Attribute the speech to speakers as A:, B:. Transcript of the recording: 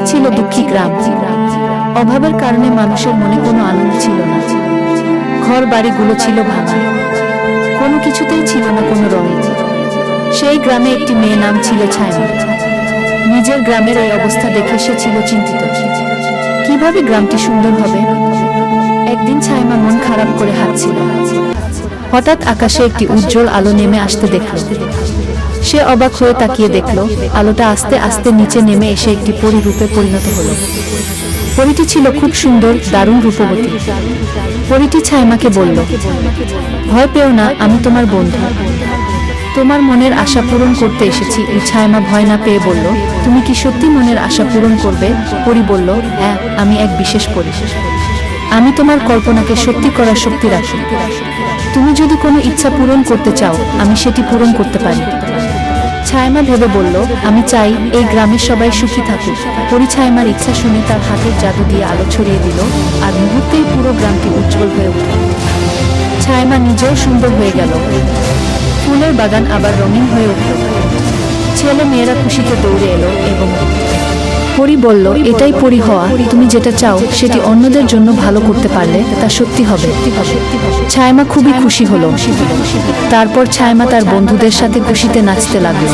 A: ছিল দুঃখী গ্রাম। অভাবের কারণে মানুষের মনে কোনো আনন্দ ছিল না। ঘর বাড়িগুলো ছিল ভাঙা, কোনো কিছুতেই ছিল না কোনো রঙ। সেই গ্রামে একটি মেয়ে নাম ছিল ছায়া। নিজের গ্রামের এই অবস্থা দেখে সে ছিল চিন্তিত। কিভাবে গ্রামটি সুন্দর হবে? একদিন ছাইমা মন খারাপ করে হাঁটছিল। হঠাৎ আকাশে একটি উজ্জ্বল আলো নেমে আসতে দেখল। সে অবাক হয়ে তাকিয়ে দেখল, আলোটা আস্তে আস্তে নিচে নেমে এসে একটি পরী রূপে পরিণত হলো। পরীটি ছিল খুব সুন্দর, দারুণ রূপবতী। পরীটি ছাইমাকে বলল, ভয় পেও না, আমি তোমার বন্ধু। তোমার মনের আশা পূরণ করতে এসেছি। ছাইমা ভয় না পেয়ে বলল, তুমি কি সত্যি মনের আশা পূরণ করবে? পরী বলল, হ্যাঁ, আমি এক বিশেষ পরী। আমি তোমার কল্পনাকে সত্যি করার শক্তি রাখি। তুমি যদি কোনো ইচ্ছা পূরণ করতে চাও, আমি সেটি পূরণ করতে পারি। ছাইমা ভেবে বলল, আমি চাই এই গ্রামের সবাই সুখী থাকুক। পরী ছাইমার ইচ্ছা শুনে তার হাতের জাদু দিয়ে আলো ছড়িয়ে দিল, আর মুহূর্তেই পুরো গ্রামটি উজ্জ্বল হয়ে উঠল। ছাইমা নিজেও সুন্দর হয়ে গেল। ফুলের বাগান আবার রঙিন হয়ে উঠল। ছেলে মেয়েরা খুশিতে দৌড়ে এলো এবং পরী বলল, এটাই পরী হওয়া। তুমি যেটা চাও সেটি অন্যদের জন্য ভালো করতে পারলে তা সত্যি হবে। ছাইমা খুবই খুশি হলো। তারপর ছাইমা তার বন্ধুদের সাথে খুশিতে নাচতে লাগলো।